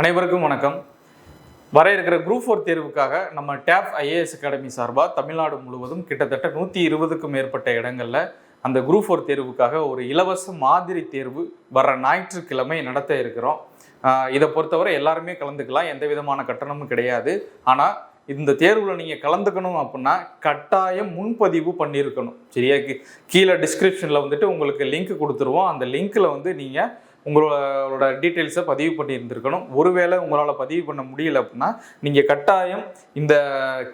அனைவருக்கும் வணக்கம். வர இருக்கிற குரூப் 4 தேர்வுக்காக நம்ம டேப் ஐஏஎஸ் அகாடமி சார்பாக தமிழ்நாடு முழுவதும் கிட்டத்தட்ட 120க்கும் மேற்பட்ட இடங்களில் அந்த குரூப் 4 தேர்வுக்காக ஒரு இலவச மாதிரி தேர்வு வர ஞாயிற்றுக்கிழமை நடத்த இருக்கிறோம். இதை பொறுத்தவரை எல்லாருமே கலந்துக்கலாம், எந்த விதமான கட்டணமும் கிடையாது. ஆனால் இந்த தேர்வில் நீங்கள் கலந்துக்கணும் அப்படின்னா கட்டாயம் முன்பதிவு பண்ணியிருக்கணும். சரியா? கீழே டிஸ்கிரிப்ஷனில் வந்துட்டு உங்களுக்கு லிங்க் கொடுத்துருவோம். அந்த லிங்க்கில் வந்து நீங்கள் உங்களோட டீட்டெயில்ஸை பதிவு பண்ணி இருந்திருக்கணும். ஒருவேளை உங்களால் பதிவு பண்ண முடியல அப்படின்னா நீங்கள் கட்டாயம் இந்த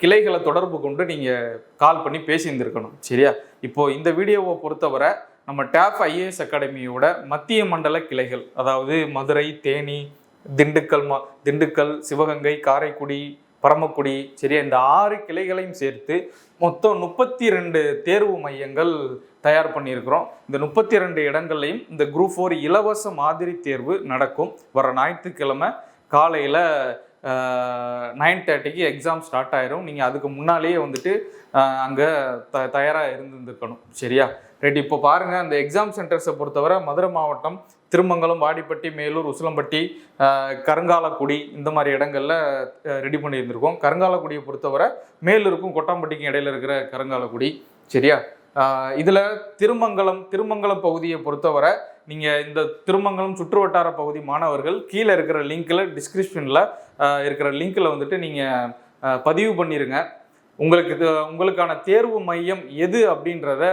கிளைகளை தொடர்பு கொண்டு நீங்கள் கால் பண்ணி பேசியிருந்திருக்கணும். சரியா? இப்போது இந்த வீடியோவை பொறுத்தவரை நம்ம டேப் ஐஏஎஸ் அகாடமியோட மத்திய மண்டல கிளைகள், அதாவது மதுரை, தேனி, திண்டுக்கல், சிவகங்கை, காரைக்குடி, பரமக்குடி, சரியா, இந்த 6 கிளைகளையும் சேர்த்து மொத்தம் 32 தேர்வு மையங்கள் தயார் பண்ணியிருக்கிறோம். இந்த 32 இடங்கள்லையும் இந்த குரூப் 4 இலவச மாதிரி தேர்வு நடக்கும். வர ஞாயிற்றுக்கிழமை காலையில் 9:30க்கு எக்ஸாம் ஸ்டார்ட் ஆயிரும். நீங்கள் அதுக்கு முன்னாலேயே வந்துட்டு அங்கே தயாராக இருந்துருக்கணும். சரியா? ரைட். இப்போ பாருங்கள், அந்த எக்ஸாம் சென்டர்ஸை பொறுத்தவரை மதுரை மாவட்டம் திருமங்கலம், வாடிப்பட்டி, மேலூர், உசிலம்பட்டி, கருங்காலக்குடி, இந்த மாதிரி இடங்களில் ரெடி பண்ணியிருந்திருக்கோம். கருங்காலக்குடியை பொறுத்தவரை மேலூருக்கும் கொட்டாம்பட்டிக்கும் இடையில இருக்கிற கருங்காலக்குடி. சரியா? இதில் திருமங்கலம் பகுதியை பொறுத்தவரை நீங்கள் இந்த திருமங்கலம் சுற்று வட்டார பகுதி மாணவர்கள் கீழே இருக்கிற லிங்க்கில், டிஸ்கிரிப்ஷனில் இருக்கிற லிங்க்கில் வந்துட்டு நீங்கள் பதிவு பண்ணிடுங்க. உங்களுக்கான தேர்வு மையம் எது அப்படின்றத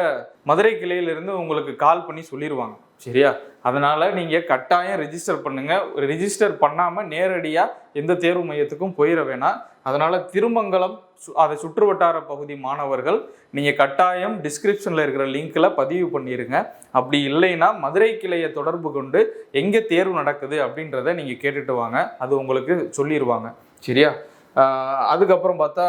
மதுரை கிளையிலிருந்து உங்களுக்கு கால் பண்ணி சொல்லிடுவாங்க. சரியா? அதனால் நீங்கள் கட்டாயம் ரெஜிஸ்டர் பண்ணுங்கள். ரெஜிஸ்டர் பண்ணாமல் நேரடியாக எந்த தேர்வு மையத்துக்கும் போயிட வேணாம். அதனால் திருமங்கலம் அதை சுற்று வட்டார பகுதி மாணவர்கள் நீங்கள் கட்டாயம் டிஸ்கிரிப்ஷனில் இருக்கிற லிங்க்கில் பதிவு பண்ணிடுங்க. அப்படி இல்லைன்னா மதுரை கிளையை தொடர்பு கொண்டு எங்கே தேர்வு நடக்குது அப்படின்றத நீங்கள் கேட்டுட்டு வாங்க, அது உங்களுக்கு சொல்லிடுவாங்க. சரியா? அதுக்கப்புறம் பார்த்தா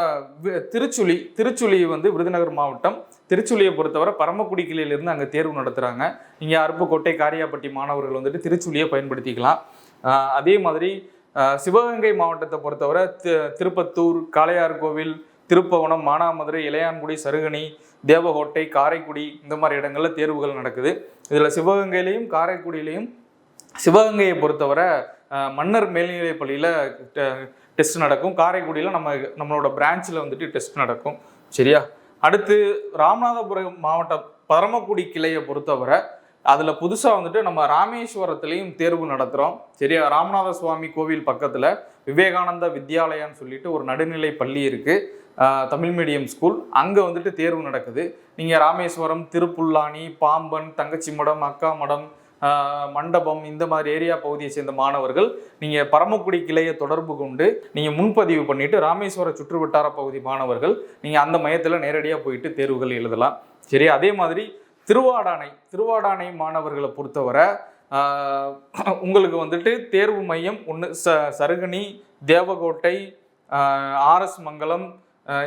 திருச்சுழி வந்து விருதுநகர் மாவட்டம். திருச்சுழியை பொறுத்தவரை பரமக்குடி கிளையிலிருந்து அங்கே தேர்வு நடத்துகிறாங்க. நீங்கள் அருப்புக்கோட்டை, காரியாப்பட்டி மாணவர்கள் வந்துட்டு திருச்சுழியை பயன்படுத்திக்கலாம். அதே மாதிரி சிவகங்கை மாவட்டத்தை பொறுத்தவரை திருப்பத்தூர், காளையார்கோவில், திருப்பவனம், மானாமதுரை, இளையான்குடி, சருகணி, தேவகோட்டை, காரைக்குடி, இந்த மாதிரி இடங்களில் தேர்வுகள் நடக்குது. இதில் சிவகங்கையிலையும் காரைக்குடியிலையும் சிவகங்கையை பொறுத்தவரை மன்னர் மேல்நிலைப் பள்ளியில் டெஸ்ட் நடக்கும். காரைக்குடியில் நம்மளோட பிரான்ச்சில் வந்துட்டு டெஸ்ட் நடக்கும். சரியா? அடுத்து ராமநாதபுரம் மாவட்டம் பரமக்குடி கிளையை பொறுத்தவரை அதில் புதுசாக வந்துட்டு நம்ம ராமேஸ்வரத்துலேயும் தேர்வு நடத்துகிறோம். சரியா? ராமநாத சுவாமி கோவில் பக்கத்தில் விவேகானந்தா வித்யாலயான்னு சொல்லிட்டு ஒரு நடுநிலை பள்ளி இருக்குது, தமிழ் மீடியம் ஸ்கூல். அங்கே வந்துட்டு தேர்வு நடக்குது. நீங்கள் ராமேஸ்வரம், திருப்புல்லானி, பாம்பன், தங்கச்சிமடம், அக்காமடம், மண்டபம், இந்த மாதிரி ஏரியா பகுதியை சேர்ந்த மாணவர்கள் நீங்கள் பரமக்குடி கிளையை தொடர்பு கொண்டு நீங்கள் முன்பதிவு பண்ணிவிட்டு ராமேஸ்வர சுற்று வட்டார பகுதி மாணவர்கள் நீங்கள் அந்த மையத்தில் நேரடியாக போயிட்டு தேர்வுகள் எழுதலாம். சரி. அதே மாதிரி திருவாடானை மாணவர்களை பொறுத்தவரை உங்களுக்கு வந்துட்டு தேர்வு மையம் ஒன்று சருகணி, தேவகோட்டை, ஆர்எஸ் மங்கலம்,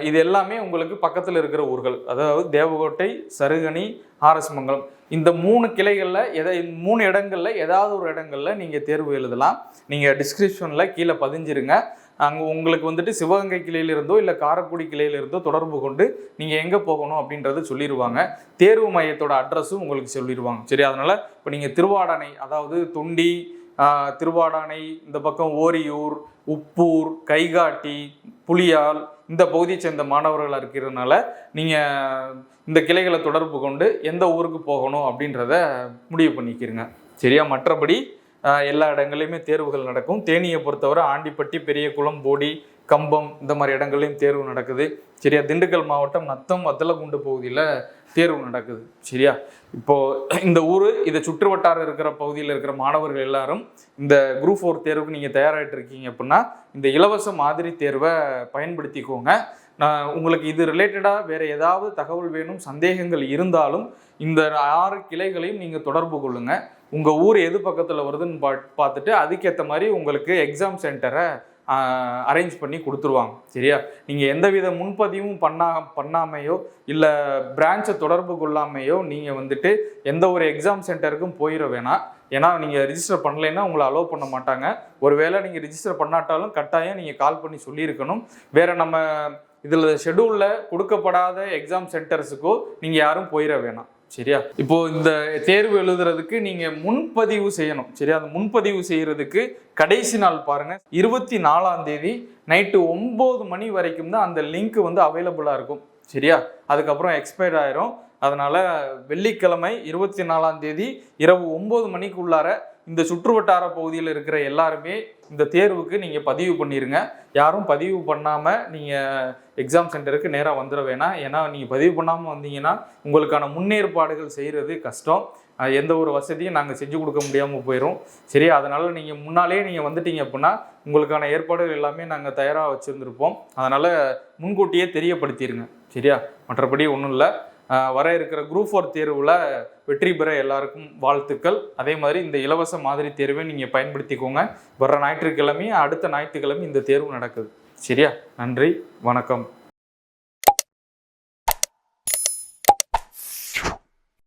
இது எல்லாமே உங்களுக்கு பக்கத்தில் இருக்கிற ஊர்கள். அதாவது தேவகோட்டை, சருகணி, ஆர்எஸ் மங்கலம், இந்த 3 கிளைகளில் 3 இடங்களில் ஏதாவது ஒரு இடங்களில் நீங்கள் தேர்வு எழுதலாம். நீங்கள் டிஸ்கிரிப்ஷனில் கீழே பதிஞ்சிருங்க. அங்கே உங்களுக்கு வந்துட்டு சிவகங்கை கிளையிலிருந்தோ இல்லை காரைக்குடி கிளையிலிருந்தோ தொடர்பு கொண்டு நீங்கள் எங்கே போகணும் அப்படின்றது சொல்லிடுவாங்க. தேர்வு மையத்தோட அட்ரஸும் உங்களுக்கு சொல்லிடுவாங்க. சரி? அதனால் இப்போ நீங்கள் திருவாடானை, அதாவது தொண்டி, திருவாடானை, இந்த பக்கம் ஓரியூர், உப்பூர், கைகாட்டி, புலியால், இந்த பகுதியை சேர்ந்த மாணவர்களாக இருக்கிறதுனால நீங்கள் இந்த கிளைகளை தொடர்பு கொண்டு எந்த ஊருக்கு போகணும் அப்படின்றத முடிவு பண்ணிக்கிறங்க. சரியா? மற்றபடி எல்லா இடங்கள்லையுமே தேர்வுகள் நடக்கும். தேனியை பொறுத்தவரை ஆண்டிப்பட்டி, பெரியகுளம், போடி, கம்பம், இந்த மாதிரி இடங்கள்லையும் தேர்வு நடக்குது. சரியா? திண்டுக்கல் மாவட்டம் நத்தம், வத்தலகுண்டு பகுதியில் தேர்வு நடக்குது. சரியா? இப்போது இந்த ஊர், இதை சுற்று வட்டாரம் இருக்கிற பகுதியில் இருக்கிற மாணவர்கள் எல்லாரும் இந்த குரூப் 4 தேர்வுக்கு நீங்கள் தயாராகிட்டு இருக்கீங்க அப்படின்னா இந்த இலவச மாதிரி தேர்வை பயன்படுத்திக்கோங்க. உங்களுக்கு இது ரிலேட்டடாக வேறு ஏதாவது தகவல் வேணும், சந்தேகங்கள் இருந்தாலும் இந்த 6 கிளைகளையும் நீங்கள் தொடர்பு கொள்ளுங்கள். உங்கள் ஊர் எது பக்கத்தில் வருதுன்னு பார்த்துட்டு அதுக்கேற்ற மாதிரி உங்களுக்கு எக்ஸாம் சென்டரை அரேஞ்ச் பண்ணி கொடுத்துருவாங்க. சரியா? நீங்கள் எந்தவித முன்பதிவும் பண்ணாமையோ இல்லை பிரான்ச்சை தொடர்பு கொள்ளாமையோ நீங்கள் வந்துட்டு எந்த ஒரு எக்ஸாம் சென்டருக்கும் போயிட வேணாம். ஏன்னா நீங்கள் ரிஜிஸ்டர் பண்ணலைன்னா உங்களை அலோவ் பண்ண மாட்டாங்க. ஒருவேளை நீங்கள் ரிஜிஸ்டர் பண்ணாட்டாலும் கட்டாயம் நீங்கள் கால் பண்ணி சொல்லியிருக்கணும். வேறு நம்ம இதில் ஷெடியூலில் கொடுக்கப்படாத எக்ஸாம் சென்டர்ஸுக்கோ நீங்கள் யாரும் போயிட வேணாம். சரியா? இப்போ இந்த தேர்வு எழுதுறதுக்கு நீங்க முன்பதிவு செய்யணும். சரியா? அந்த முன்பதிவு செய்யறதுக்கு கடைசி நாள் பாருங்க 24ஆம் தேதி நைட்டு 9 மணி வரைக்கும் தான் அந்த லிங்க் வந்து அவைலபிளா இருக்கும். சரியா? அதுக்கப்புறம் எக்ஸ்பயர்ட் ஆயிரும். அதனால வெள்ளிக்கிழமை 24ஆம் தேதி இரவு 9 மணிக்குள்ளார இந்த சுற்றுவட்டார பகுதியில் இருக்கிற எல்லாருமே இந்த தேர்வுக்கு நீங்கள் பதிவு பண்ணிடுங்க. யாரும் பதிவு பண்ணாமல் நீங்கள் எக்ஸாம் சென்டருக்கு நேராக வந்துட வேணாம். ஏன்னா நீங்கள் பதிவு பண்ணாமல் வந்தீங்கன்னா உங்களுக்கான முன்னேற்பாடுகள் செய்கிறது கஷ்டம். எந்த ஒரு வசதியும் நாங்கள் செஞ்சு கொடுக்க முடியாமல் போயிடும். சரியா? அதனால் நீங்கள் முன்னாலே நீங்கள் வந்துட்டீங்க அப்படின்னா உங்களுக்கான ஏற்பாடுகள் எல்லாமே நாங்கள் தயாராக வச்சுருந்துருப்போம். அதனால் முன்கூட்டியே தெரியப்படுத்திடுங்க. சரியா? மற்றபடி ஒன்றும் இல்லை. வர இருக்கிற குரூப் 4 தேர்வில் வெற்றி பெற எல்லாருக்கும் வாழ்த்துக்கள். அதே மாதிரி இந்த இலவச மாதிரி தேர்வை நீங்கள் பயன்படுத்திக்கோங்க. வர ஞாயிற்றுக்கிழமையும் அடுத்த ஞாயிற்றுக்கிழமை இந்த தேர்வு நடக்குது. சரியா? நன்றி, வணக்கம்.